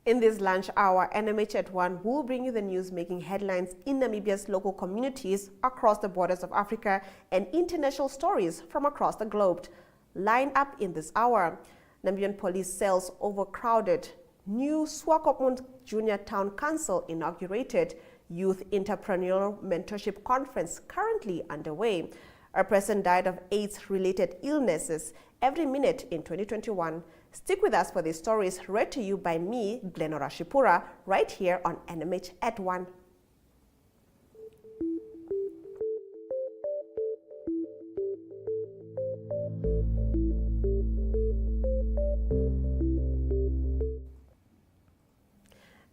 In this lunch hour, NMH at 1 will bring you the news making headlines in Namibia's local communities across the borders of Africa and international stories from across the globe. Line up in this hour. Namibian Police sells overcrowded. New Swakopmund Junior Town Council inaugurated. Youth Entrepreneurial Mentorship Conference currently underway. A person died of AIDS-related illnesses every minute in 2021. Stick with us for these stories read to you by me, Glenora Shipura, right here on NMH at 1.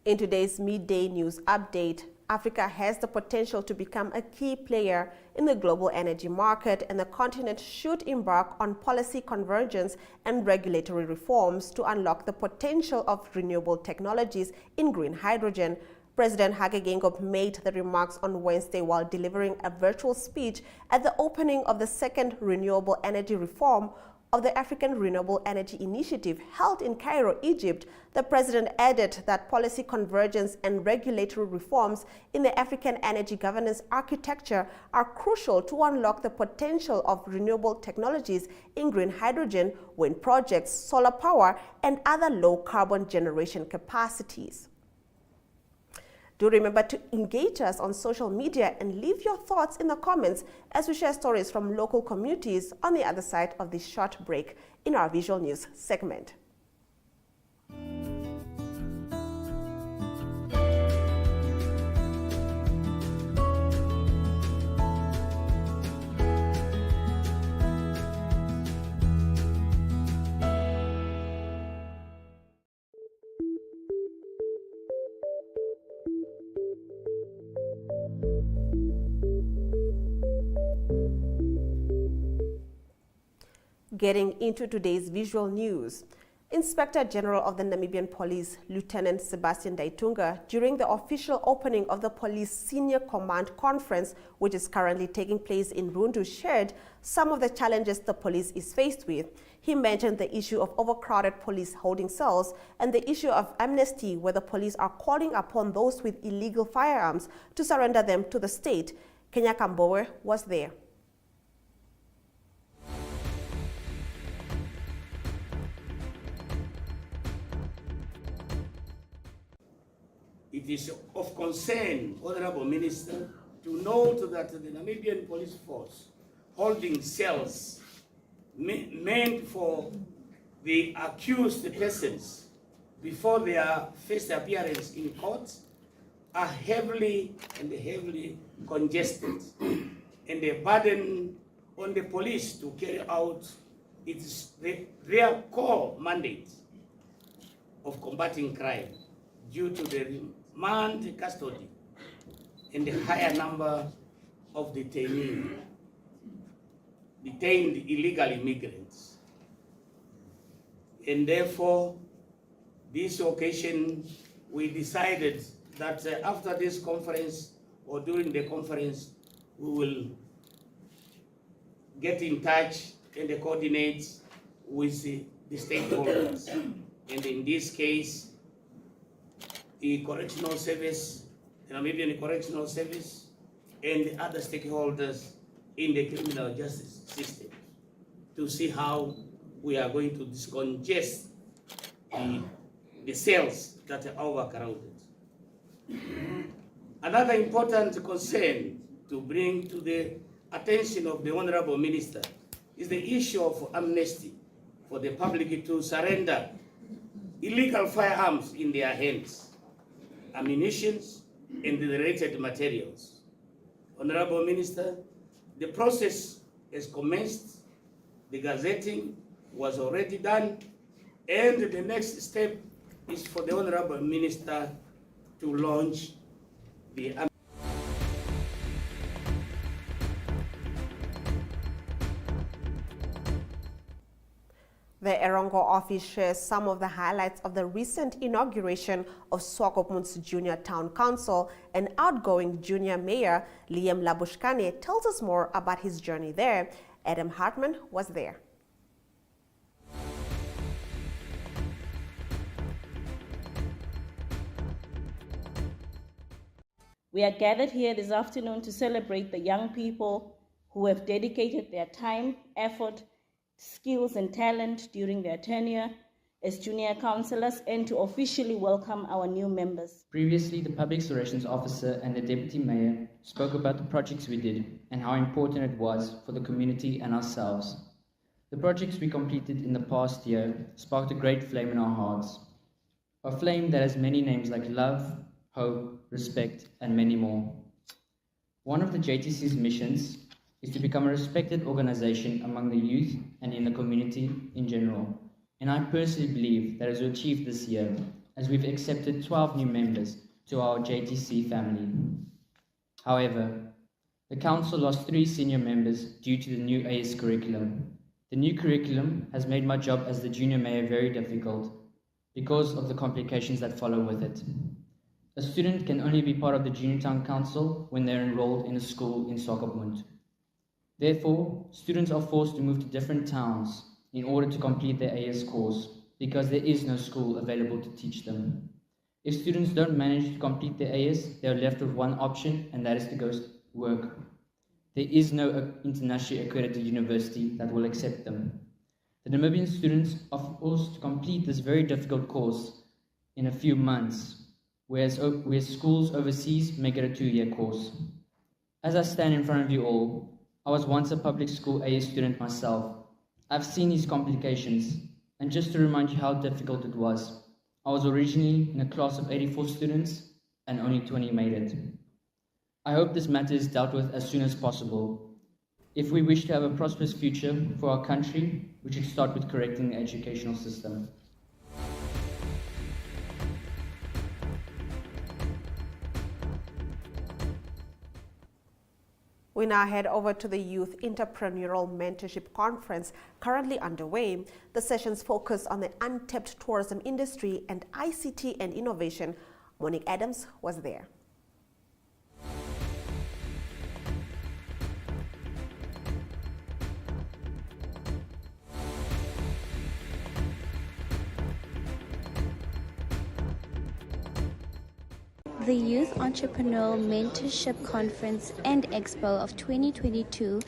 In today's midday news update, Africa has the potential to become a key player in the global energy market, and the continent should embark on policy convergence and regulatory reforms to unlock the potential of renewable technologies in green hydrogen. President Hage Geingob made the remarks on Wednesday while delivering a virtual speech at the opening of the second renewable energy reform of the African Renewable Energy Initiative held in Cairo, Egypt. The president added that policy convergence and regulatory reforms in the African energy governance architecture are crucial to unlock the potential of renewable technologies in green hydrogen, wind projects, solar power, and other low-carbon generation capacities. Do remember to engage us on social media and leave your thoughts in the comments as we share stories from local communities on the other side of this short break in our visual news segment. Getting into today's visual news, Inspector General of the Namibian Police, Lieutenant Sebastian Daitunga, during the official opening of the Police Senior Command Conference, which is currently taking place in Rundu, shared some of the challenges the police is faced with. He mentioned the issue of overcrowded police holding cells and the issue of amnesty, where the police are calling upon those with illegal firearms to surrender them to the state. Kenya Kambowe was there. It is of concern, Honorable Minister, to note that the Namibian Police Force holding cells meant for the accused persons before their first appearance in court are heavily congested, and the burden on the police to carry out their core mandate of combating crime due to the remand custody and the higher number of detained illegal immigrants. And therefore, this occasion, we decided that after this conference or during the conference, we will get in touch and coordinate with the stakeholders. And in this case, the Correctional Service, the Namibian Correctional Service, and the other stakeholders in the criminal justice system to see how we are going to discongest the cells that are overcrowded. Another important concern to bring to the attention of the Honorable Minister is the issue of amnesty for the public to surrender illegal firearms in their hands, ammunition, and the related materials. Honorable Minister, the process has commenced, the gazetting was already done, and the next step is for the Honorable Minister to launch the The Erongo office shares some of the highlights of the recent inauguration of Swakopmund's Junior Town Council, and outgoing Junior Mayor Liam Labushkane tells us more about his journey there. Adam Hartman was there. We are gathered here this afternoon to celebrate the young people who have dedicated their time, effort, skills and talent during their tenure as junior councillors and to officially welcome our new members. Previously, the Public Relations Officer and the Deputy Mayor spoke about the projects we did and how important it was for the community and ourselves. The projects we completed in the past year sparked a great flame in our hearts, a flame that has many names like love, hope, respect, and many more. One of the JTC's missions is to become a respected organization among the youth and in the community in general. And I personally believe that as we achieved this year, as we've accepted 12 new members to our JTC family. However, the council lost 3 senior members due to the new AS curriculum. The new curriculum has made my job as the junior mayor very difficult because of the complications that follow with it. A student can only be part of the Junior Town Council when they're enrolled in a school in Swakopmund. Therefore, students are forced to move to different towns in order to complete their AS course because there is no school available to teach them. If students don't manage to complete their AS, they are left with one option, and that is to go work. There is no internationally accredited university that will accept them. The Namibian students are forced to complete this very difficult course in a few months, whereas schools overseas make it a 2-year course. As I stand in front of you all, I was once a public school AS student myself. I've seen these complications, and just to remind you how difficult it was, I was originally in a class of 84 students and only 20 made it. I hope this matter is dealt with as soon as possible. If we wish to have a prosperous future for our country, we should start with correcting the educational system. We now head over to the Youth Entrepreneurial Mentorship Conference currently underway. The sessions focus on the untapped tourism industry and ICT and innovation. Monique Adams was there. The Youth Entrepreneurial Mentorship Conference and Expo of 2022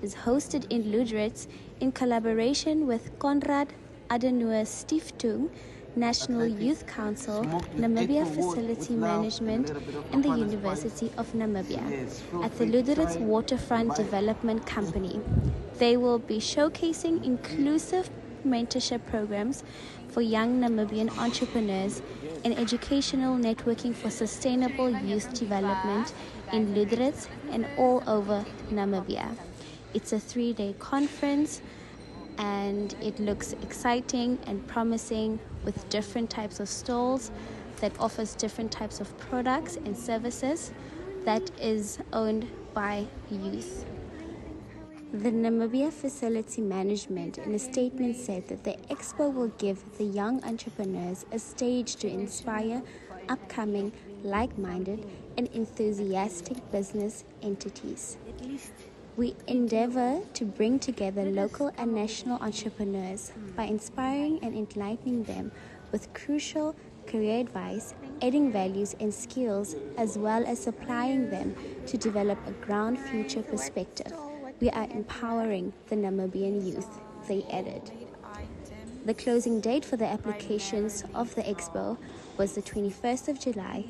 is hosted in Lüderitz in collaboration with Konrad Adenauer Stiftung, National Youth Council, Namibia Facility Management, and the University of Namibia at the Lüderitz Waterfront Development Company. They will be showcasing inclusive mentorship programs for young Namibian entrepreneurs and educational networking for sustainable youth development in Lüderitz and all over Namibia. It's a 3-day conference and it looks exciting and promising with different types of stalls that offers different types of products and services that is owned by youth. The Namibia Facility Management in a statement said that the expo will give the young entrepreneurs a stage to inspire upcoming, like-minded and enthusiastic business entities. We endeavor to bring together local and national entrepreneurs by inspiring and enlightening them with crucial career advice, adding values and skills, as well as supplying them to develop a ground future perspective. We are empowering the Namibian youth, they added. The closing date for the applications of the expo was the 21st of July.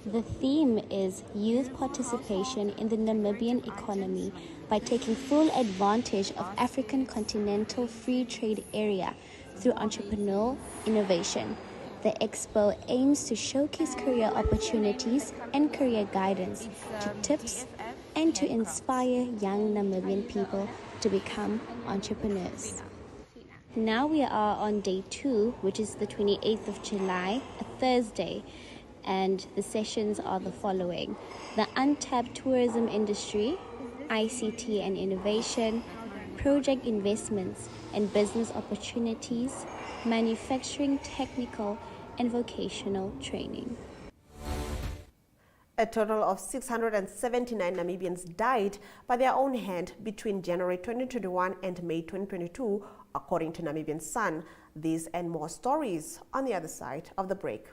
The theme is youth participation in the Namibian economy by taking full advantage of African continental free trade area through entrepreneurial innovation. The expo aims to showcase career opportunities and career guidance to tips and to inspire young Namibian people to become entrepreneurs. Now we are on day 2, which is the 28th of July, a Thursday, and the sessions are the following: the untapped tourism industry, ICT and innovation, project investments and business opportunities, manufacturing, technical, and vocational training. A total of 679 Namibians died by their own hand between January 2021 and May 2022, according to Namibian Sun. These and more stories on the other side of the break.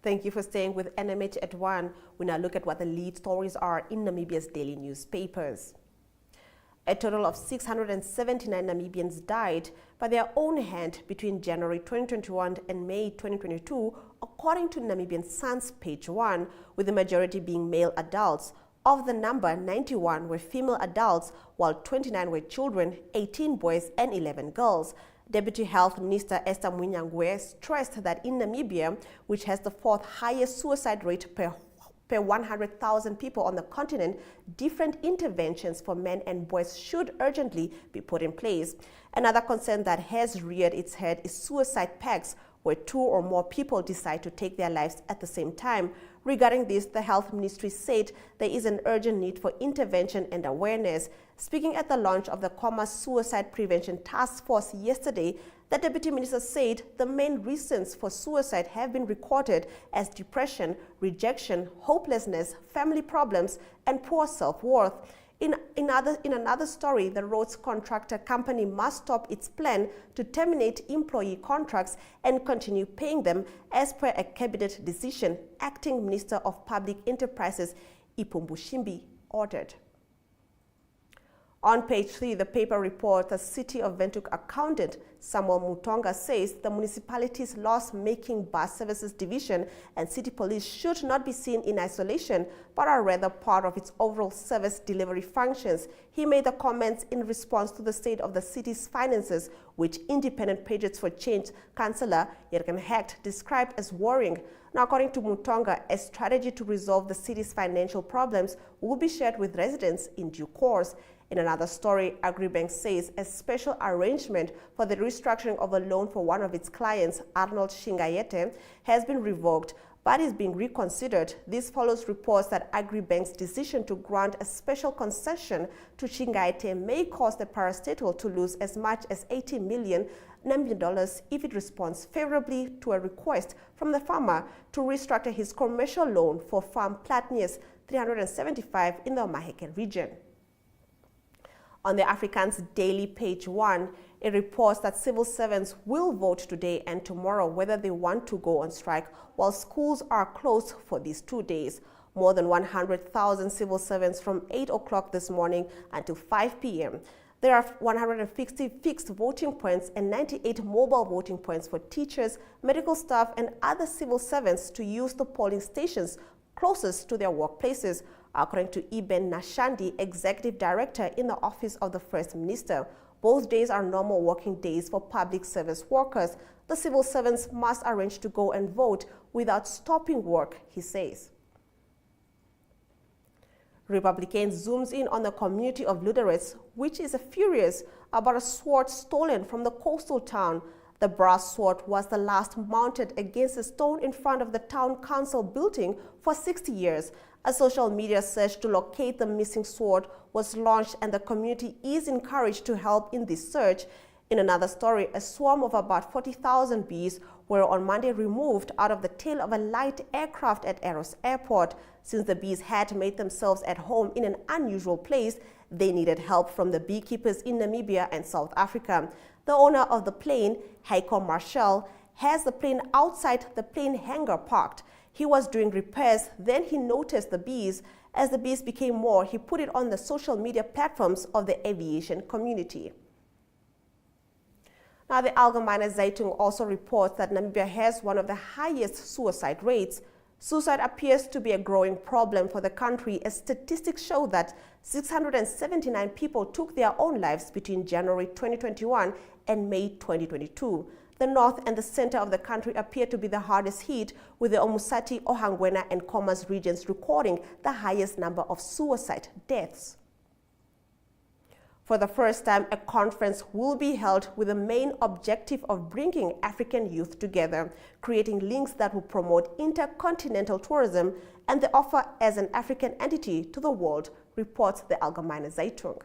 Thank you for staying with NMH at 1. We now look at what the lead stories are in Namibia's daily newspapers. A total of 679 Namibians died by their own hand between January 2021 and May 2022, according to Namibian Sun's page 1, with the majority being male adults. Of the number, 91 were female adults, while 29 were children, 18 boys and 11 girls. Deputy Health Minister Esther Munyangwe stressed that in Namibia, which has the fourth highest suicide rate per 100,000 people on the continent, different interventions for men and boys should urgently be put in place. Another concern that has reared its head is suicide pacts, where 2 or more people decide to take their lives at the same time. Regarding this, the Health Ministry said there is an urgent need for intervention and awareness. Speaking at the launch of the Commerce Suicide Prevention Task Force yesterday, the Deputy Minister said the main reasons for suicide have been recorded as depression, rejection, hopelessness, family problems, and poor self-worth. In another story, the roads contractor company must stop its plan to terminate employee contracts and continue paying them as per a cabinet decision, Acting Minister of Public Enterprises Ipumbu Shimbi ordered. On page 3, the paper reports the City of Windhoek accountant Samuel Mutonga says the municipality's loss-making bus services division and city police should not be seen in isolation, but are rather part of its overall service delivery functions. He made the comments in response to the state of the city's finances, which Independent Patriots for Change Councillor Jurgen Hecht described as worrying. Now, according to Mutonga, a strategy to resolve the city's financial problems will be shared with residents in due course. In another story, Agribank says a special arrangement for the restructuring of a loan for one of its clients, Arnold Shingayete, has been revoked but is being reconsidered. This follows reports that Agribank's decision to grant a special concession to Shingayete may cause the parastatal to lose as much as $80 million if it responds favorably to a request from the farmer to restructure his commercial loan for farm Platnius 375 in the Maheke region. On the Afrikaans Daily page 1, it reports that civil servants will vote today and tomorrow whether they want to go on strike while schools are closed for these 2 days. More than 100,000 civil servants from 8 o'clock this morning until 5 p.m. There are 150 fixed voting points and 98 mobile voting points for teachers, medical staff, and other civil servants to use the polling stations closest to their workplaces, according to Eben Nashandi, Executive Director in the Office of the First Minister. Both days are normal working days for public service workers. The civil servants must arrange to go and vote without stopping work, he says. Republicans zooms in on the community of Luderitz, which is furious about a sword stolen from the coastal town. The brass sword was the last mounted against a stone in front of the town council building for 60 years. A social media search to locate the missing sword was launched, and the community is encouraged to help in this search. In another story, a swarm of about 40,000 bees were on Monday removed out of the tail of a light aircraft at Eros Airport. Since the bees had made themselves at home in an unusual place, they needed help from the beekeepers in Namibia and South Africa. The owner of the plane, Heiko Marshall, has the plane outside the plane hangar parked. He was doing repairs, then he noticed the bees. As the bees became more, he put it on the social media platforms of the aviation community. Now, the Allgemeine Zeitung also reports that Namibia has one of the highest suicide rates. Suicide appears to be a growing problem for the country, as statistics show that 679 people took their own lives between January 2021 and May 2022. The north and the center of the country appear to be the hardest hit, with the Omusati, Ohangwena, and Khomas regions recording the highest number of suicide deaths. For the first time, a conference will be held with the main objective of bringing African youth together, creating links that will promote intercontinental tourism and the offer as an African entity to the world, reports the Allgemeine Zeitung.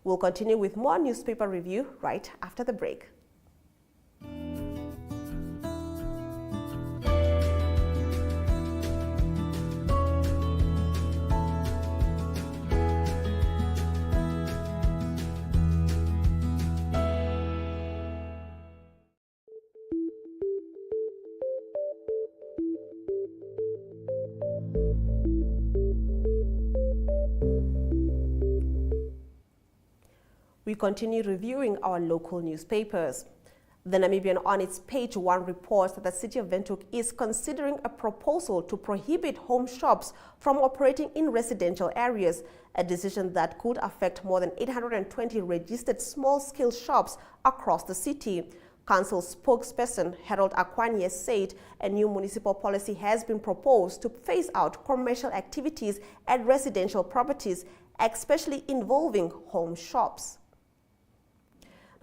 We'll continue with more newspaper review right after the break. We continue reviewing our local newspapers. The Namibian on its page 1 reports that the city of Windhoek is considering a proposal to prohibit home shops from operating in residential areas, a decision that could affect more than 820 registered small-scale shops across the city. Council spokesperson Harold Akwanye said a new municipal policy has been proposed to phase out commercial activities at residential properties, especially involving home shops.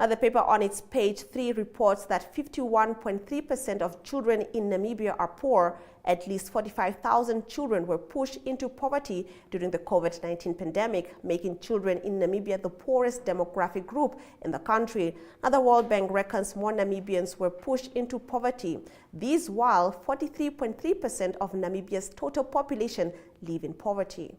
Now, the paper on its page 3 reports that 51.3% of children in Namibia are poor. At least 45,000 children were pushed into poverty during the COVID-19 pandemic, making children in Namibia the poorest demographic group in the country. Now, the World Bank reckons more Namibians were pushed into poverty. These while 43.3% of Namibia's total population live in poverty.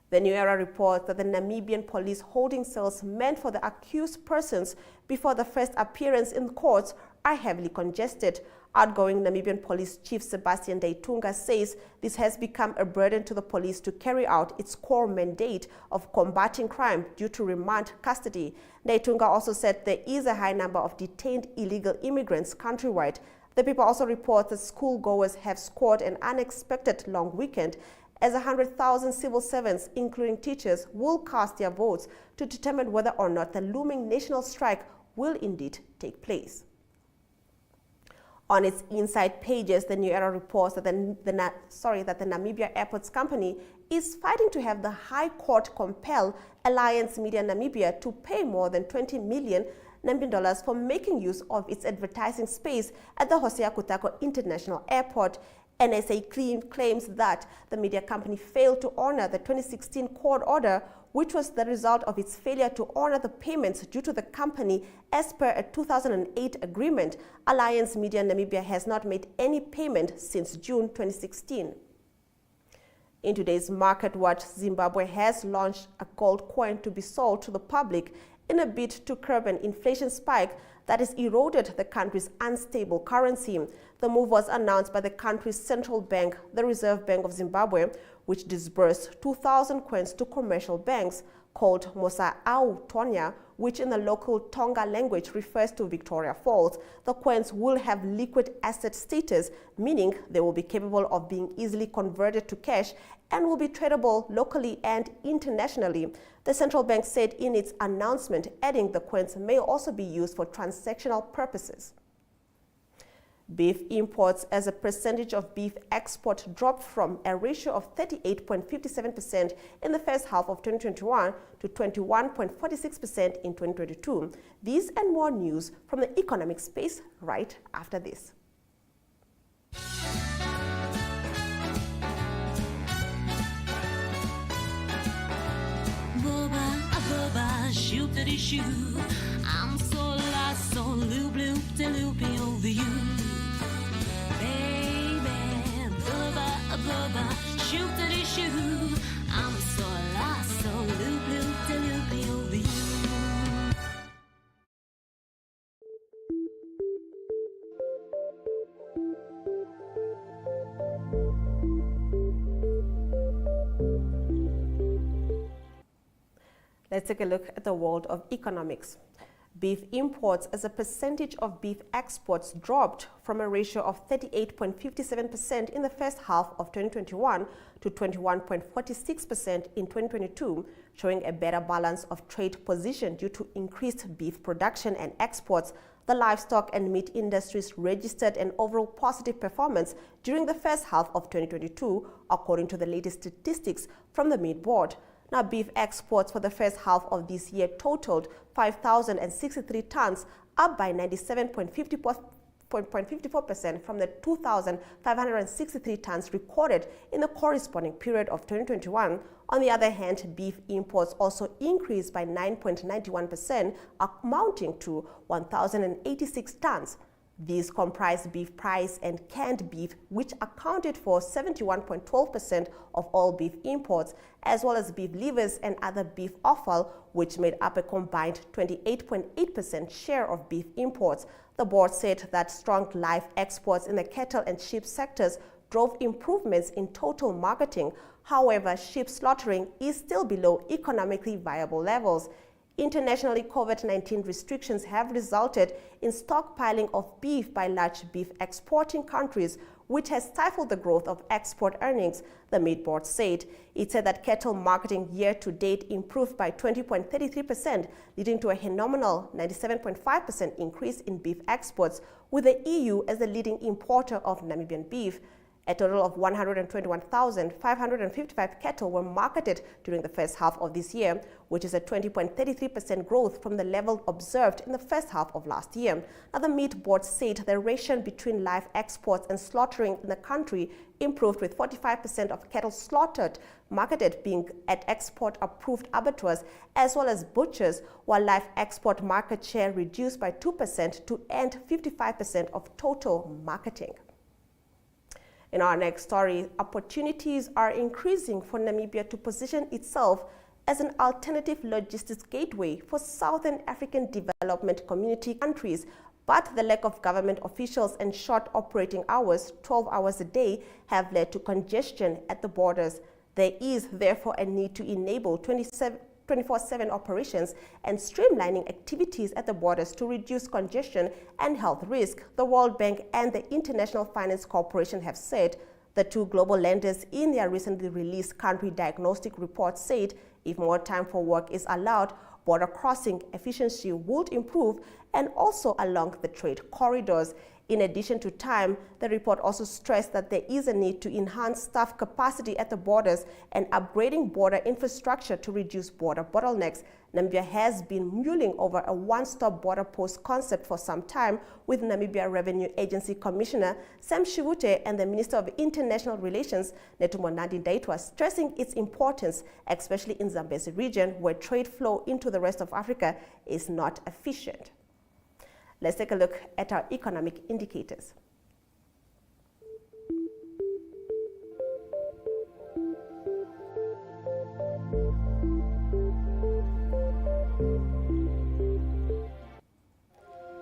The New Era reports that the Namibian Police holding cells meant for the accused persons before the first appearance in courts are heavily congested. Outgoing Namibian Police Chief Sebastian Deitunga says this has become a burden to the police to carry out its core mandate of combating crime due to remand custody. Deitunga also said there is a high number of detained illegal immigrants countrywide. The paper also reports that schoolgoers have scored an unexpected long weekend, as 100,000 civil servants, including teachers, will cast their votes to determine whether or not the looming national strike will indeed take place. On its inside pages, the New Era reports that the Namibia Airports Company is fighting to have the High Court compel Alliance Media Namibia to pay more than 20 million Namibian dollars for making use of its advertising space at the Hosea Kutako International Airport. NSA claims that the media company failed to honor the 2016 court order, which was the result of its failure to honor the payments due to the company as per a 2008 agreement. Alliance Media Namibia has not made any payment since June 2016. In today's Market Watch, Zimbabwe has launched a gold coin to be sold to the public in a bid to curb an inflation spike that has eroded the country's unstable currency. The move was announced by the country's central bank, the Reserve Bank of Zimbabwe, which disbursed 2,000 coins to commercial banks called Mosa Au Tonya, which in the local Tonga language refers to Victoria Falls. The coins will have liquid asset status, meaning they will be capable of being easily converted to cash and will be tradable locally and internationally. The central bank said in its announcement, adding the coins may also be used for transactional purposes. Beef imports as a percentage of beef export dropped from a ratio of 38.57% in the first half of 2021 to 21.46% in 2022. These and more news from the economic space right after this. I'm so lost, so loopy over you. Baby, bubba, shoot-a-dee-shoo. I'm so lost, so loopy over you. Let's take a look at the world of economics. Beef imports as a percentage of beef exports dropped from a ratio of 38.57% in the first half of 2021 to 21.46% in 2022, showing a better balance of trade position due to increased beef production and exports. The livestock and meat industries registered an overall positive performance during the first half of 2022, according to the latest statistics from the Meat Board. Now, beef exports for the first half of this year totaled 5,063 tons, up by 97.54% from the 2,563 tons recorded in the corresponding period of 2021. On the other hand, beef imports also increased by 9.91%, amounting to 1,086 tons. These comprise beef price and canned beef, which accounted for 71.12% of all beef imports, as well as beef livers and other beef offal, which made up a combined 28.8% share of beef imports. The board said that strong live exports in the cattle and sheep sectors drove improvements in total marketing. However, sheep slaughtering is still below economically viable levels. Internationally, COVID-19 restrictions have resulted in stockpiling of beef by large beef exporting countries, which has stifled the growth of export earnings, the Meat Board said. It said that cattle marketing year-to-date improved by 20.33%, leading to a phenomenal 97.5% increase in beef exports, with the EU as the leading importer of Namibian beef. A total of 121,555 cattle were marketed during the first half of this year, which is a 20.33% growth from the level observed in the first half of last year. Now, the Meat Board said the ratio between live exports and slaughtering in the country improved, with 45% of cattle slaughtered marketed being at export-approved abattoirs as well as butchers, while live export market share reduced by 2% to end 55% of total marketing. In our next story, opportunities are increasing for Namibia to position itself as an alternative logistics gateway for Southern African Development Community countries, but the lack of government officials and short operating hours, 12 hours a day, have led to congestion at the borders. There is therefore a need to enable 24/7 operations and streamlining activities at the borders to reduce congestion and health risk, the World Bank and the International Finance Corporation have said. The two global lenders, in their recently released country diagnostic report, said if more time for work is allowed, border crossing efficiency would improve, and also along the trade corridors. In addition to time, the report also stressed that there is a need to enhance staff capacity at the borders and upgrading border infrastructure to reduce border bottlenecks. Namibia has been mulling over a one-stop border post concept for some time, with Namibia Revenue Agency Commissioner Sam Shivute and the Minister of International Relations Netumbo Nandi-Ndaitwah stressing its importance, especially in Zambezi region, where trade flow into the rest of Africa is not efficient. Let's take a look at our economic indicators.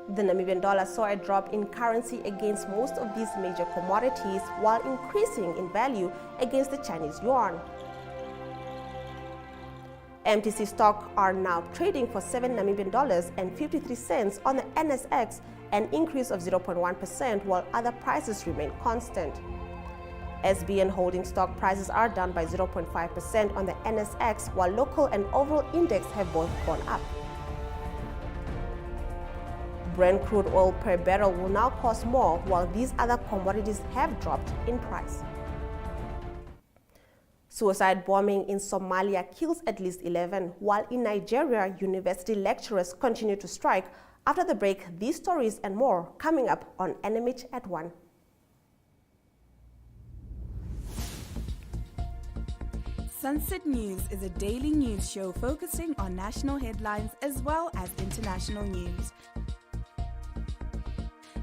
The Namibian dollar saw a drop in currency against most of these major commodities, while increasing in value against the Chinese yuan. MTC stock are now trading for 7 Namibian dollars and 53 cents on the NSX, an increase of 0.1%, while other prices remain constant. SBN holding stock prices are down by 0.5% on the NSX, while local and overall index have both gone up. Brent crude oil per barrel will now cost more, while these other commodities have dropped in price. Suicide bombing in Somalia kills at least 11, while in Nigeria, university lecturers continue to strike. After the break, these stories and more coming up on NMH at 1. Sunset News is a daily news show focusing on national headlines as well as international news.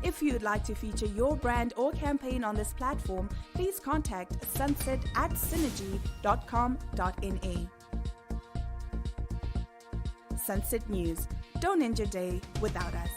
If you'd like to feature your brand or campaign on this platform, please contact sunset@synergy.com.na. Sunset News. Don't end your day without us.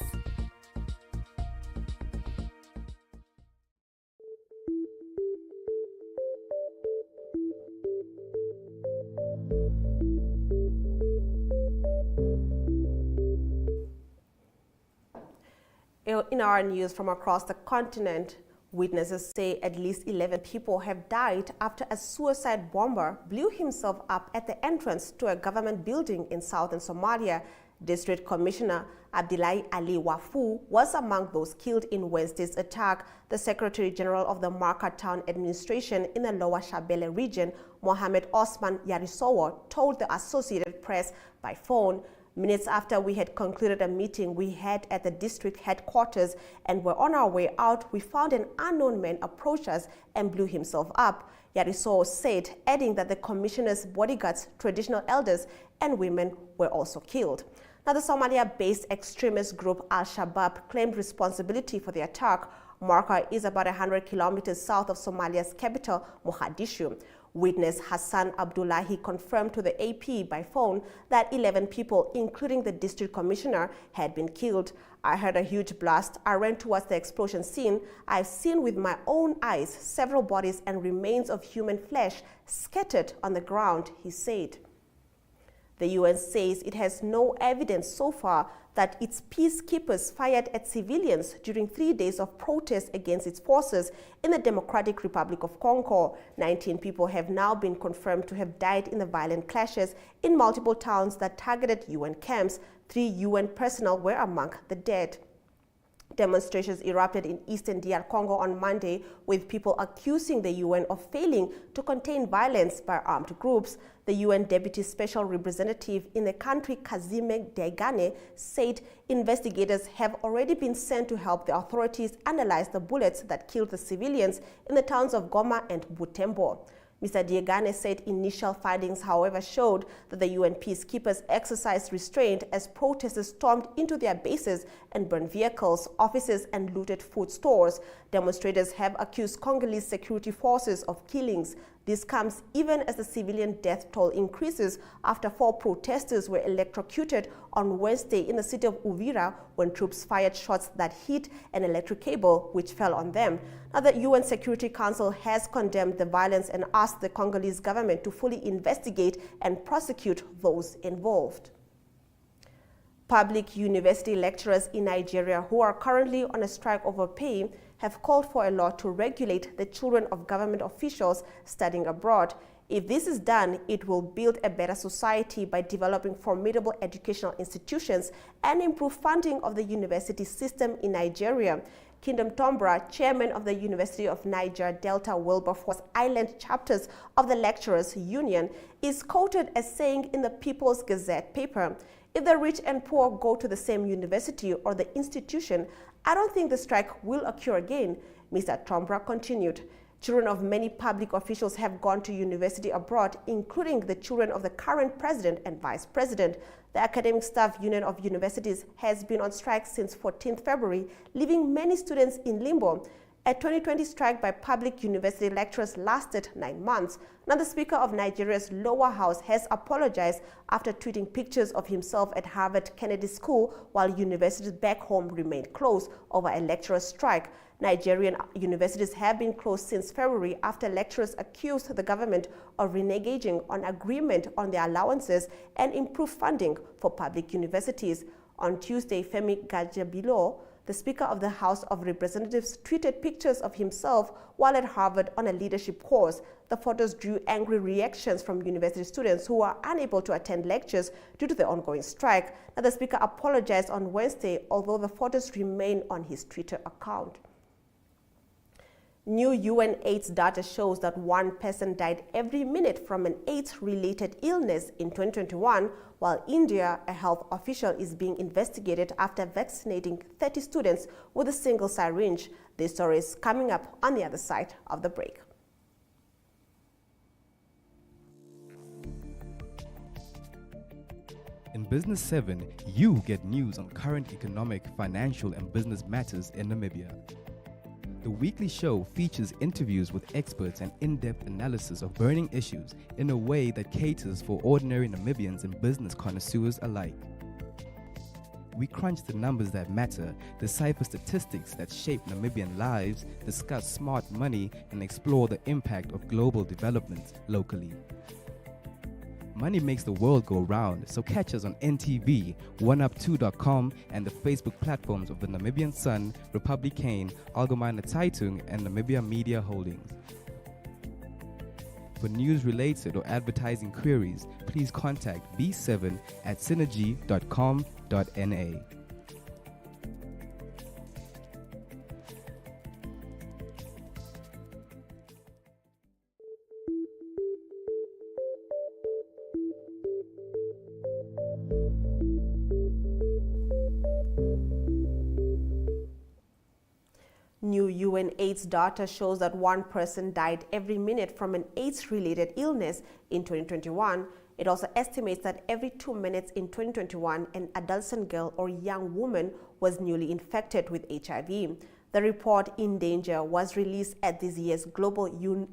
In our news from across the continent, Witnesses say at least 11 people have died after a suicide bomber blew himself up at the entrance to a government building in southern Somalia. District Commissioner Abdullahi Ali Wafu was among those killed in Wednesday's attack. The Secretary General of the Marka Town Administration in the Lower Shabelle region, Mohammed Osman Yarisowo, told the Associated Press by phone, "Minutes after we had concluded a meeting we had at the district headquarters and were on our way out, we found an unknown man approach us and blew himself up." Yarisowo said, adding that the commissioner's bodyguards, traditional elders, and women were also killed. Now, the Somalia-based extremist group Al-Shabaab claimed responsibility for the attack. Marka is about 100 kilometers south of Somalia's capital, Mogadishu. Witness Hassan Abdullahi confirmed to the AP by phone that 11 people, including the district commissioner, had been killed. "I heard a huge blast. I ran towards the explosion scene. I've seen with my own eyes several bodies and remains of human flesh scattered on the ground," he said. The UN says it has no evidence so far that its peacekeepers fired at civilians during 3 days of protests against its forces in the Democratic Republic of Congo. 19 people have now been confirmed to have died in the violent clashes in multiple towns that targeted UN camps. 3 UN personnel were among the dead. Demonstrations erupted in eastern DR Congo on Monday, with people accusing the UN of failing to contain violence by armed groups. The UN Deputy Special Representative in the country, Kazime Daigane, said investigators have already been sent to help the authorities analyze the bullets that killed the civilians in the towns of Goma and Butembo. Mr. Diegane said initial findings, however, showed that the UN peacekeepers exercised restraint as protesters stormed into their bases and burned vehicles, offices, and looted food stores. Demonstrators have accused Congolese security forces of killings. This comes even as the civilian death toll increases after 4 protesters were electrocuted on Wednesday in the city of Uvira when troops fired shots that hit an electric cable which fell on them. Now, the UN Security Council has condemned the violence and asked the Congolese government to fully investigate and prosecute those involved. Public university lecturers in Nigeria who are currently on a strike over pay have called for a law to regulate the children of government officials studying abroad. If this is done, it will build a better society by developing formidable educational institutions and improve funding of the university system in Nigeria. Kingdom Tombra, chairman of the University of Niger Delta Wilberforce Island chapters of the Lecturers Union, is quoted as saying in the People's Gazette paper, "If the rich and poor go to the same university or the institution, I don't think the strike will occur again." Mr. Tombra continued. Children of many public officials have gone to university abroad, including the children of the current president and vice president. The Academic Staff Union of Universities has been on strike since 14th February, leaving many students in limbo. A 2020 strike by public university lecturers lasted 9 months. Now, the Speaker of Nigeria's lower house has apologized after tweeting pictures of himself at Harvard Kennedy School while universities back home remained closed over a lecturer strike. Nigerian universities have been closed since February after lecturers accused the government of reneging on agreement on their allowances and improved funding for public universities. On Tuesday, Femi Gajabilo, the Speaker of the House of Representatives, tweeted pictures of himself while at Harvard on a leadership course. The photos drew angry reactions from university students who were unable to attend lectures due to the ongoing strike. Now, the Speaker apologized on Wednesday, although the photos remain on his Twitter account. New UN AIDS data shows that 1 person died every minute from an AIDS-related illness in 2021, while India, a health official, is being investigated after vaccinating 30 students with a single syringe. This story is coming up on the other side of the break. In Business 7, you get news on current economic, financial, and business matters in Namibia. The weekly show features interviews with experts and in-depth analysis of burning issues in a way that caters for ordinary Namibians and business connoisseurs alike. We crunch the numbers that matter, decipher statistics that shape Namibian lives, discuss smart money, and explore the impact of global development locally. Money makes the world go round, so catch us on NTV, 1up2.com, and the Facebook platforms of the Namibian Sun, Republikane, Algemeine Zeitung, and Namibia Media Holdings. For news-related or advertising queries, please contact b7@synergy.com.na. New UN AIDS data shows that one person died every minute from an AIDS-related illness in 2021. It also estimates that every 2 minutes in 2021, an adolescent girl or young woman was newly infected with HIV. The report, In Danger, was released at this year's Global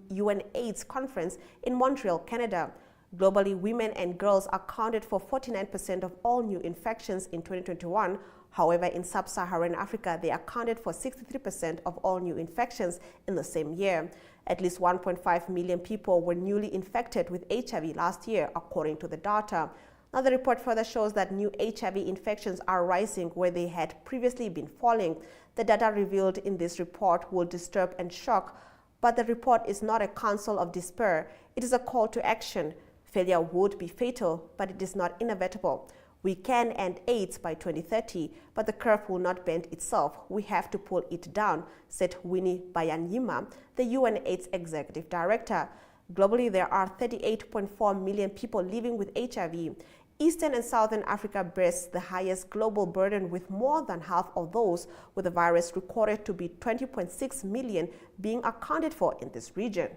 UN AIDS Conference in Montreal, Canada. Globally, women and girls accounted for 49% of all new infections in 2021. However, in sub-Saharan Africa, they accounted for 63% of all new infections in the same year. At least 1.5 million people were newly infected with HIV last year, according to the data. Now, the report further shows that new HIV infections are rising where they had previously been falling. The data revealed in this report will disturb and shock, but the report is not a counsel of despair. It is a call to action. Failure would be fatal, but it is not inevitable. We can end AIDS by 2030, but the curve will not bend itself. We have to pull it down, said Winnie Bayanyima, the UN AIDS Executive Director. Globally, there are 38.4 million people living with HIV. Eastern and Southern Africa bears the highest global burden, with more than half of those with the virus recorded to be 20.6 million being accounted for in this region.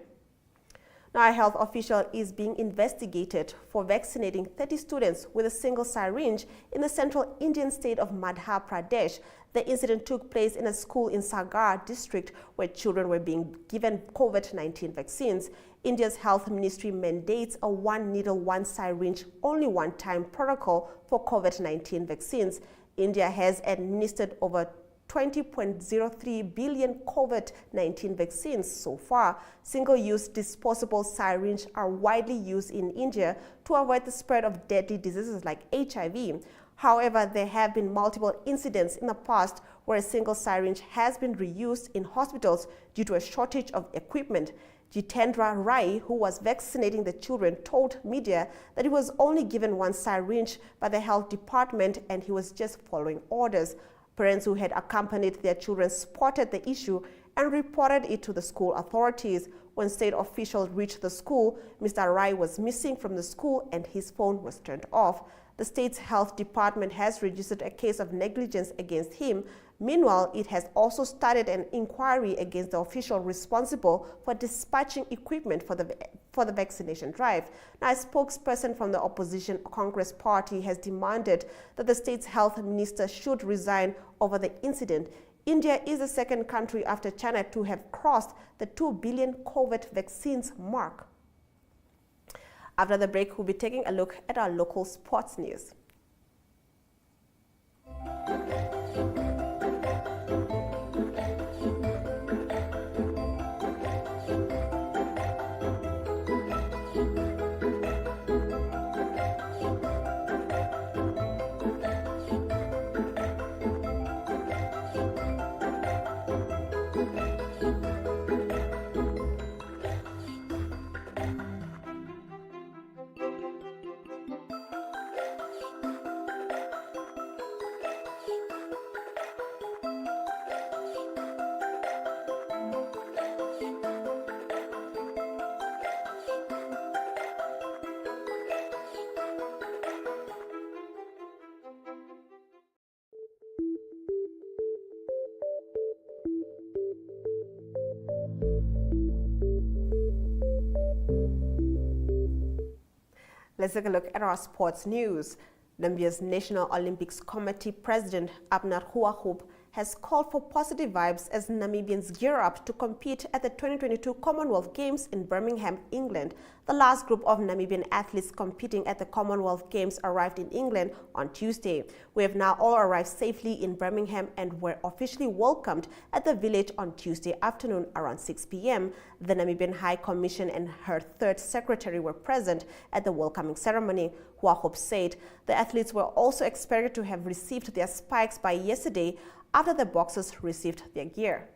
Now, a health official is being investigated for vaccinating 30 students with a single syringe in the central Indian state of Madhya Pradesh. The incident took place in a school in Sagar district where children were being given COVID-19 vaccines. India's health ministry mandates a one needle, one syringe, only one time protocol for COVID-19 vaccines. India has administered over 20.03 billion COVID-19 vaccines so far. Single-use disposable syringes are widely used in India to avoid the spread of deadly diseases like HIV. However, there have been multiple incidents in the past where a single syringe has been reused in hospitals due to a shortage of equipment. Jitendra Rai, who was vaccinating the children, told media that he was only given one syringe by the health department and he was just following orders. Parents who had accompanied their children spotted the issue and reported it to the school authorities. When state officials reached the school, Mr. Rai was missing from the school and his phone was turned off. The state's health department has registered a case of negligence against him. Meanwhile, it has also started an inquiry against the official responsible for dispatching equipment for the vaccination drive. Now, a spokesperson from the opposition Congress party has demanded that the state's health minister should resign over the incident. India is the second country after China to have crossed the 2 billion COVID vaccines mark. After the break, we'll be taking a look at our local sports news. Let's take a look at our sports news. Namibia's National Olympics Committee President Abner Huahub has called for positive vibes as Namibians gear up to compete at the 2022 Commonwealth Games in Birmingham, England. The last group of Namibian athletes competing at the Commonwealth Games arrived in England on Tuesday. We have now all arrived safely in Birmingham and were officially welcomed at the village on Tuesday afternoon around 6 p.m. The Namibian High Commission and her third secretary were present at the welcoming ceremony. Huahop said the athletes were also expected to have received their spikes by yesterday after the boxers received their gear.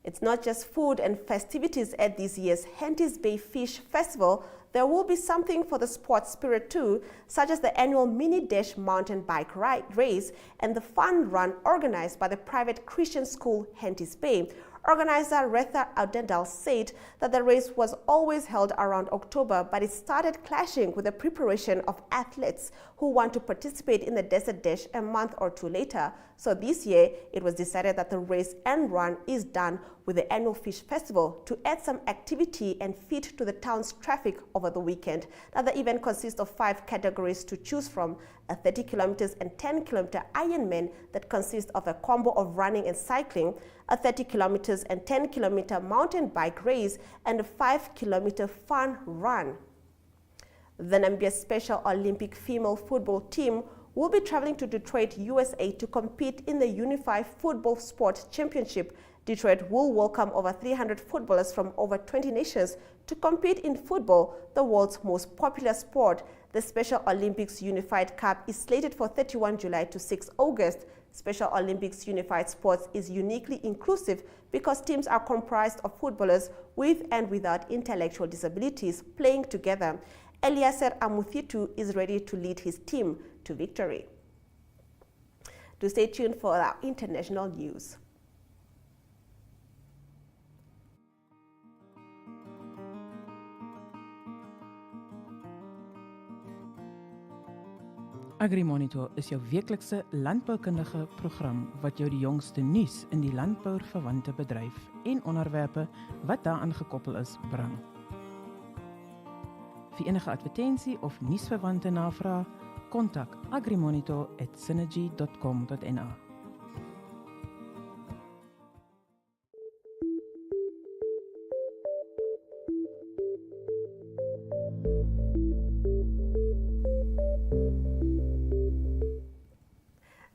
It's not just food and festivities at this year's Henties Bay Fish Festival. There will be something for the sports spirit too, such as the annual Mini Dash mountain bike race and the fun run organized by the private Christian school Henties Bay. Organizer Retha Audendal said that the race was always held around October, but it started clashing with the preparation of athletes who want to participate in the Desert Dash a month or two later. So this year, it was decided that the race and run is done with the annual Fish Festival to add some activity and feed to the town's traffic over the weekend. Now, the event consists of 5 categories to choose from: a 30 kilometers and 10 kilometer Ironman that consists of a combo of running and cycling, a 30 kilometers and 10 kilometer mountain bike race, and a 5 kilometer fun run. The Namibia Special Olympic female football team will be traveling to Detroit, USA to compete in the Unified Football Sport Championship. Detroit will welcome over 300 footballers from over 20 nations to compete in football, the world's most popular sport. The Special Olympics Unified Cup is slated for 31 July to 6 August. Special Olympics Unified Sports is uniquely inclusive because teams are comprised of footballers with and without intellectual disabilities playing together. Eliezer Amuthitu is ready to lead his team to victory. Do stay tuned for our international news. AgriMonitor is jou weeklikse landboukundige program wat jou die jongste nuus in die landbouverwante bedryf en onderwerpe wat daaraan gekoppel is, bring. Vir enige advertensie of nuusverwante navraag, kontak agrimonitor@synergy.com.na.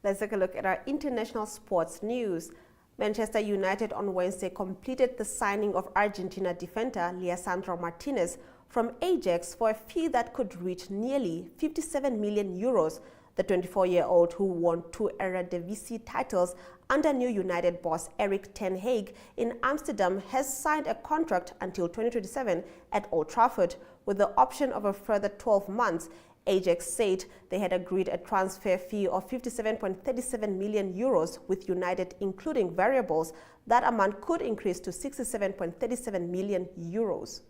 Let's take a look at our international sports news. Manchester United on Wednesday completed the signing of Argentina defender Lisandro Martinez from Ajax for a fee that could reach nearly 57 million euros. The 24-year-old, who won 2 Eredivisie titles under new United boss Erik ten Hag in Amsterdam, has signed a contract until 2027 at Old Trafford with the option of a further 12 months. Ajax said they had agreed a transfer fee of 57.37 million euros with United, including variables. That amount could increase to 67.37 million euros.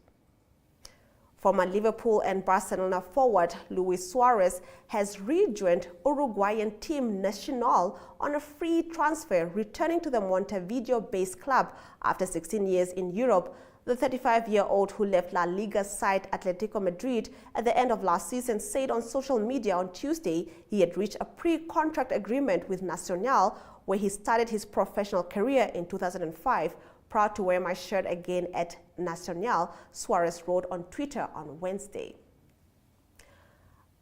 Former Liverpool and Barcelona forward Luis Suarez has rejoined Uruguayan team Nacional on a free transfer, returning to the Montevideo-based club after 16 years in Europe. The 35-year-old, who left La Liga side Atletico Madrid at the end of last season, said on social media on Tuesday he had reached a pre-contract agreement with Nacional, where he started his professional career in 2005. Proud to wear my shirt again at Nacional, Suarez wrote on Twitter on Wednesday.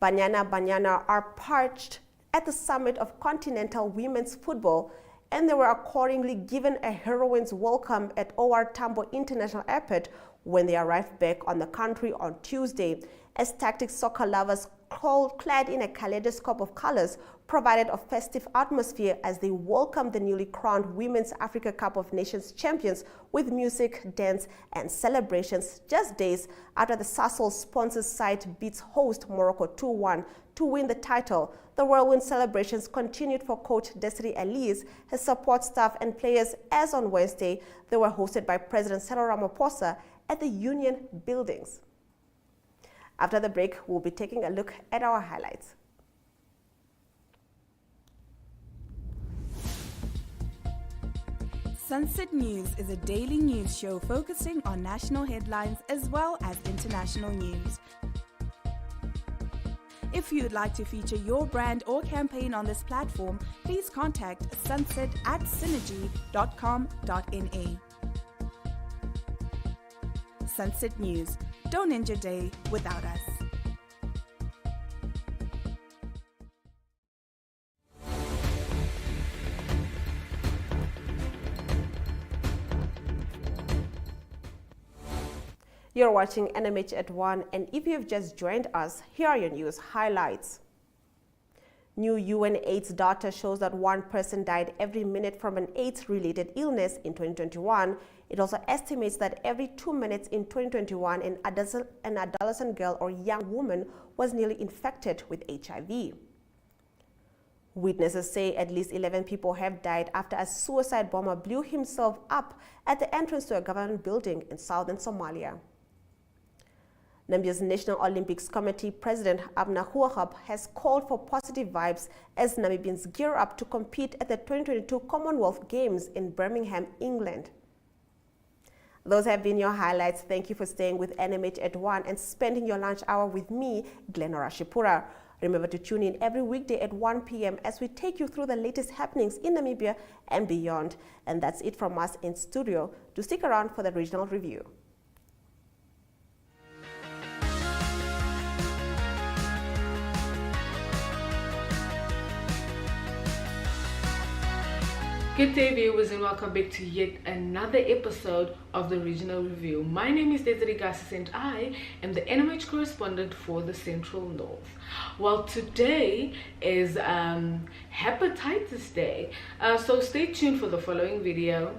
Banyana are perched at the summit of continental women's football, and they were accordingly given a heroine's welcome at OR Tambo International Airport when they arrived back on the country on Tuesday. As tactic soccer lovers, clad in a kaleidoscope of colors, provided a festive atmosphere as they welcomed the newly crowned Women's Africa Cup of Nations champions with music, dance, and celebrations just days after the Sasol sponsors side beats host Morocco 2-1 to win the title. The whirlwind celebrations continued for coach Desiree Elise, his support staff, and players, as on Wednesday they were hosted by President Cyril Ramaphosa at the Union Buildings. After the break, we'll be taking a look at our highlights. Sunset News is a daily news show focusing on national headlines as well as international news. If you'd like to feature your brand or campaign on this platform, please contact sunset@synergy.com.na. Sunset News. Don't end your day without us. You're watching NMH at 1, and if you've just joined us, here are your news highlights. New UN AIDS data shows that one person died every minute from an AIDS-related illness in 2021. It also estimates that every 2 minutes in 2021, an adolescent girl or young woman was nearly infected with HIV. Witnesses say at least 11 people have died after a suicide bomber blew himself up at the entrance to a government building in southern Somalia. Namibia's National Olympics Committee President Abna Huahab has called for positive vibes as Namibians gear up to compete at the 2022 Commonwealth Games in Birmingham, England. Those have been your highlights. Thank you for staying with NMH at 1 and spending your lunch hour with me, Glenora Shipura. Remember to tune in every weekday at 1 p.m. as we take you through the latest happenings in Namibia and beyond. And that's it from us in studio. Do stick around for the regional review. Good day viewers and welcome back to yet another episode of the Regional Review. My name is Desiree Gassis and I am the NMH correspondent for the Central North. Well, today is Hepatitis Day, so stay tuned for the following video.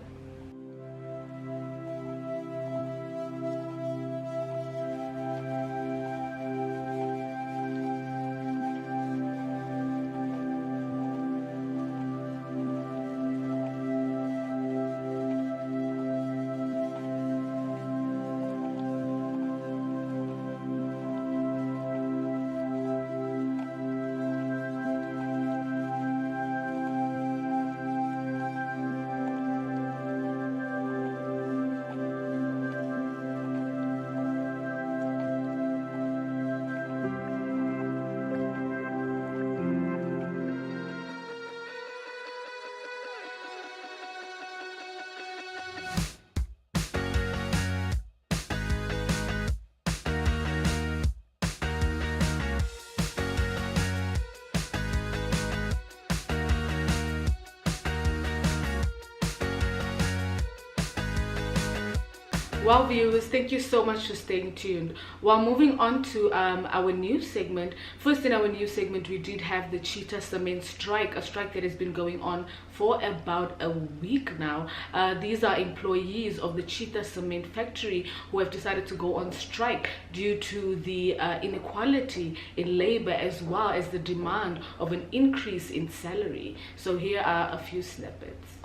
Well viewers, thank you so much for staying tuned. While moving on to our news segment, first in our news segment we did have the Cheetah Cement strike, a strike that has been going on for about a week now. These are employees of the Cheetah Cement factory who have decided to go on strike due to the inequality in labor as well as the demand of an increase in salary. So here are a few snippets.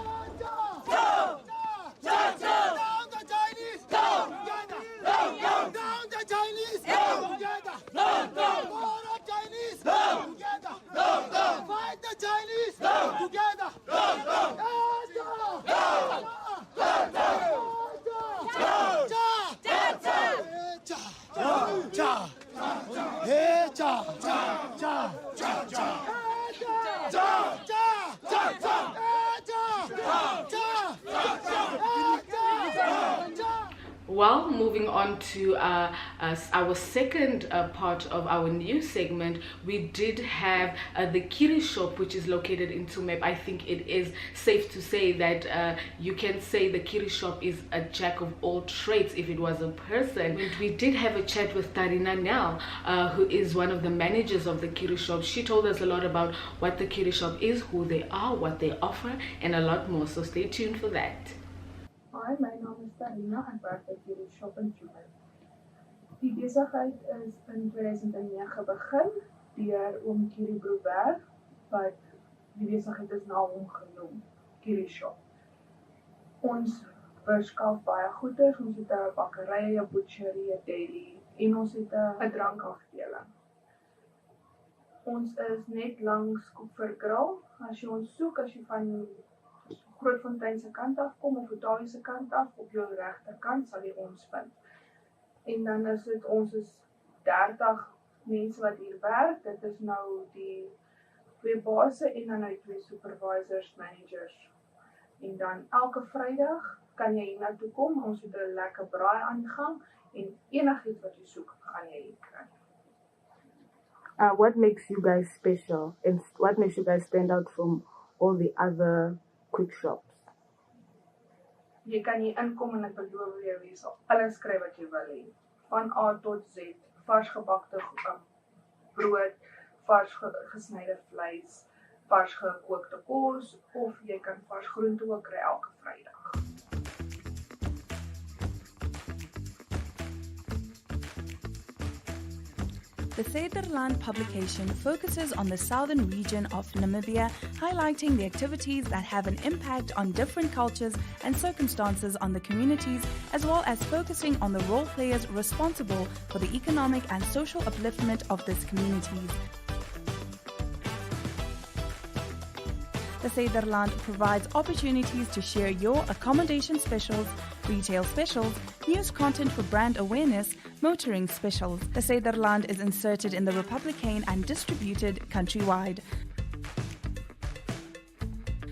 Well, moving on to our second part of our news segment, we did have the Kiri shop, which is located in Tsumeb. I think it is safe to say that you can say the Kiri shop is a jack of all trades if it was a person. We did have a chat with Tarina now, who is one of the managers of the Kiri shop. She told us a lot about what the Kiri shop is, who they are, what they offer, and a lot more. So stay tuned for that. Hi, my naam is Tarina. Ek werk by Kiri Shop in Tsumeb. Die besigheid is in 2009 begin deur oom Kiri Broerberg, wat die besigheid is na hom genoem, Kiri Shop. Ons verskaf baie goeder, ons het 'n bakkery, 'n butchery, 'n deli en ons het 'n drankafdeling. Ons is net langs Koepvergrill. As jy ons soek, as jy van Grootfontein se kant af kom of Otawie se kant af, op jou regterkant sal jy ons vind. En dan is dit ons is 30 mense wat hier werk. Dit is nou die 2 basse en dan nou 2 supervisors, managers. En dan elke Vrydag kan jy hier na toe kom. Ons het 'n lekker braai aan die gang en enigiets wat jy soek, gaan jy hier kry. What makes you guys special and what makes you guys stand out from all the other quick shops? Jy kan hier inkom en ek beloof jy sal alles kry wat jy wil hê. Van A tot Z, vars gebakte brood, vars gesnyde vleis, vars gekookte kos of jy kan vars groente ook kry elke Vrydag. The Sederland publication focuses on the southern region of Namibia, highlighting the activities that have an impact on different cultures and circumstances on the communities, as well as focusing on the role players responsible for the economic and social upliftment of these communities. The Sederland provides opportunities to share your accommodation specials, retail specials, news content for brand awareness, motoring specials. The Sederland is inserted in the Republican and distributed countrywide.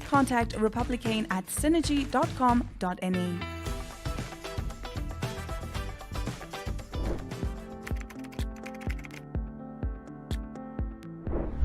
Contact Republican at synergy.com.na.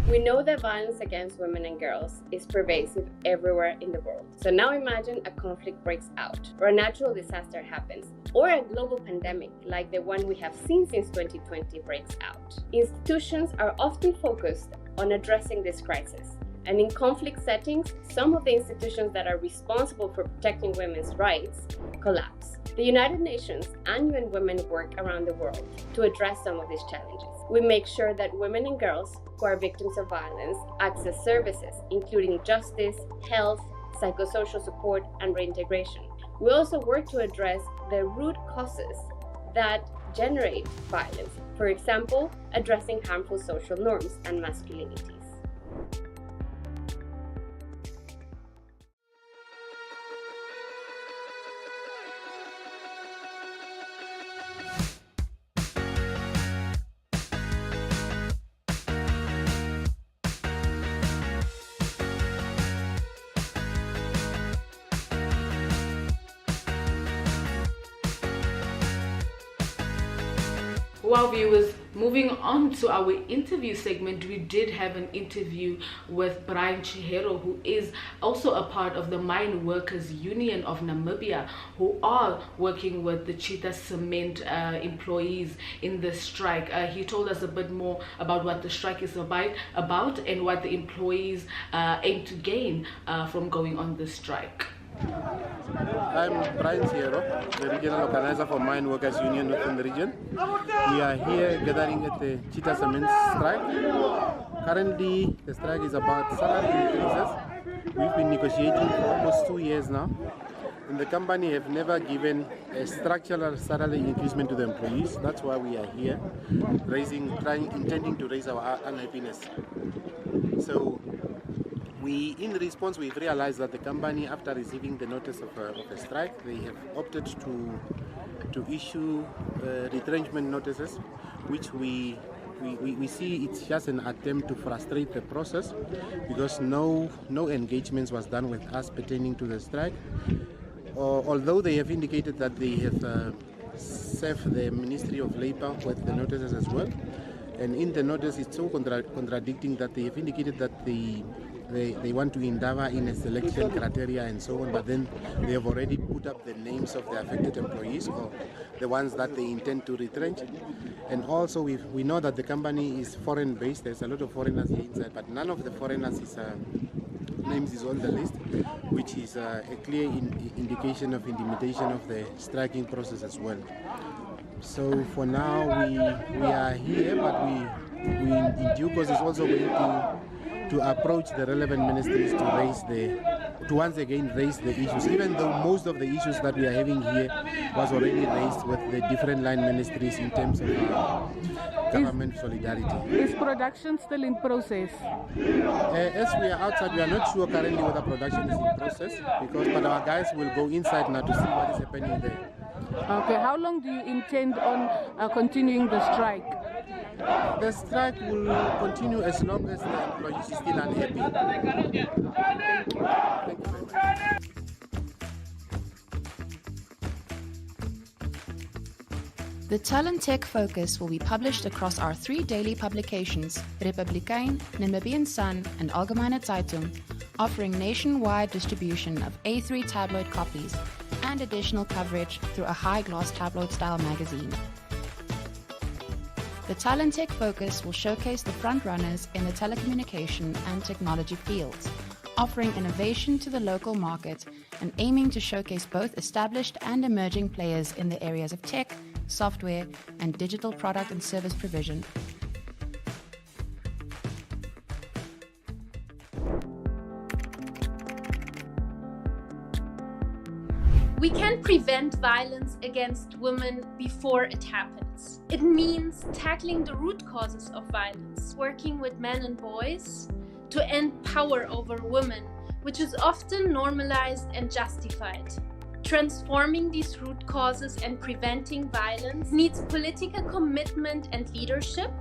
We know that violence against women and girls is pervasive everywhere in the world. So now imagine a conflict breaks out, or a natural disaster happens, or a global pandemic like the one we have seen since 2020 breaks out. Institutions are often focused on addressing this crisis. And in conflict settings, some of the institutions that are responsible for protecting women's rights collapse. The United Nations and UN Women work around the world to address some of these challenges. We make sure that women and girls who are victims of violence access services, including justice, health, psychosocial support, and reintegration. We also work to address the root causes that generate violence, for example, addressing harmful social norms and masculinities. Well, viewers, moving on to our interview segment, we did have an interview with Brian Chihero, who is also a part of the Mine Workers Union of Namibia, who are working with the Cheetah Cement employees in the strike. He told us a bit more about what the strike is about and what the employees aim to gain from going on the strike. I'm Brian Chihero, the regional organizer for Mine Workers Union within the region. We are here gathering at the Cheetah Cement strike. Currently, the strike is about salary increases. We've been negotiating for almost 2 years now. And the company have never given a structural salary increasement to the employees. That's why we are here, intending to raise our unhappiness. So, in response, we've realized that the company, after receiving the notice of a strike, they have opted to issue retrenchment notices, which we see it's just an attempt to frustrate the process, because no engagements was done with us pertaining to the strike. Although they have indicated that they have served the Ministry of Labour with the notices as well, and in the notice it's so contradicting that they have indicated that they want to endeavor in a selection criteria and so on, but then they have already put up the names of the affected employees or the ones that they intend to retrench. And also we know that the company is foreign based. There's a lot of foreigners here inside, but none of the foreigners names is on the list, which is a clear indication of intimidation of the striking process as well. So for now we are here, but we in due course is also going to approach the relevant ministries to once again raise the issues, even though most of the issues that we are having here was already raised with the different line ministries in terms of government solidarity. Is production still in process? As we are outside, we are not sure currently whether production is in process, but our guys will go inside now to see what is happening there. Okay, how long do you intend on continuing the strike? The strike will continue as long as the employees is still unhappy. Thank you. Thank you very much. The Talent Tech Focus will be published across our 3 daily publications, Republikein, Namibian Sun, and Algemeine Zeitung, offering nationwide distribution of A3 tabloid copies and additional coverage through a high-gloss tabloid-style magazine. The Talent Tech Focus will showcase the front-runners in the telecommunication and technology fields, offering innovation to the local market and aiming to showcase both established and emerging players in the areas of tech, software, and digital product and service provision. We can prevent violence against women before it happens. It means tackling the root causes of violence, working with men and boys to end power over women, which is often normalized and justified. Transforming these root causes and preventing violence needs political commitment and leadership,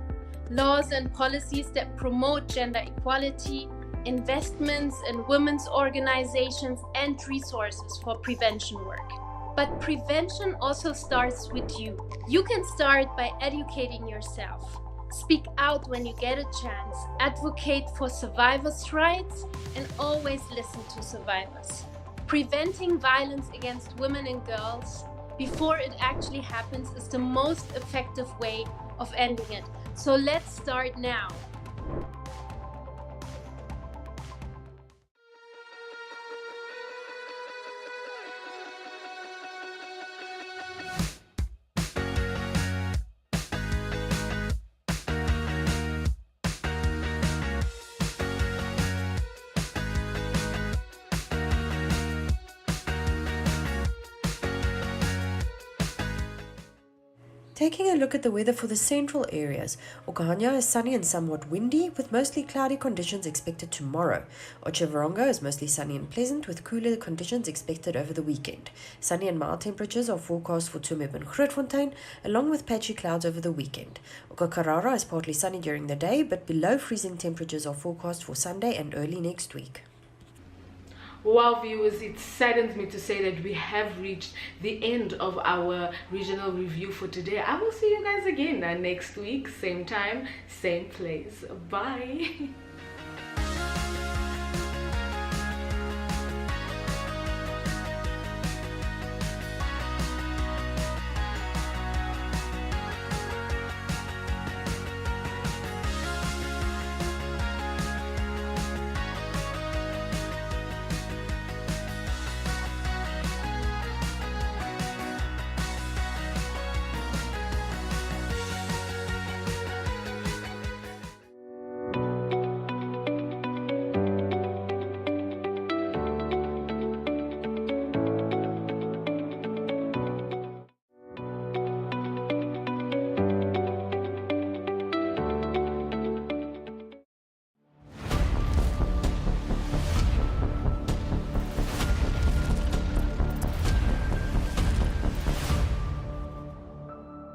laws and policies that promote gender equality, investments in women's organizations, and resources for prevention work. But prevention also starts with you. You can start by educating yourself. Speak out when you get a chance, advocate for survivors' rights, and always listen to survivors. Preventing violence against women and girls before it actually happens is the most effective way of ending it. So let's start now. Taking a look at the weather for the central areas, Okahanya is sunny and somewhat windy, with mostly cloudy conditions expected tomorrow. Otjiwarongo is mostly sunny and pleasant, with cooler conditions expected over the weekend. Sunny and mild temperatures are forecast for Tsumeb and Grootfontein, along with patchy clouds over the weekend. Okakarara is partly sunny during the day, but below freezing temperatures are forecast for Sunday and early next week. Well, viewers, it saddens me to say that we have reached the end of our regional review for today. I will see you guys again next week, same time, same place. Bye.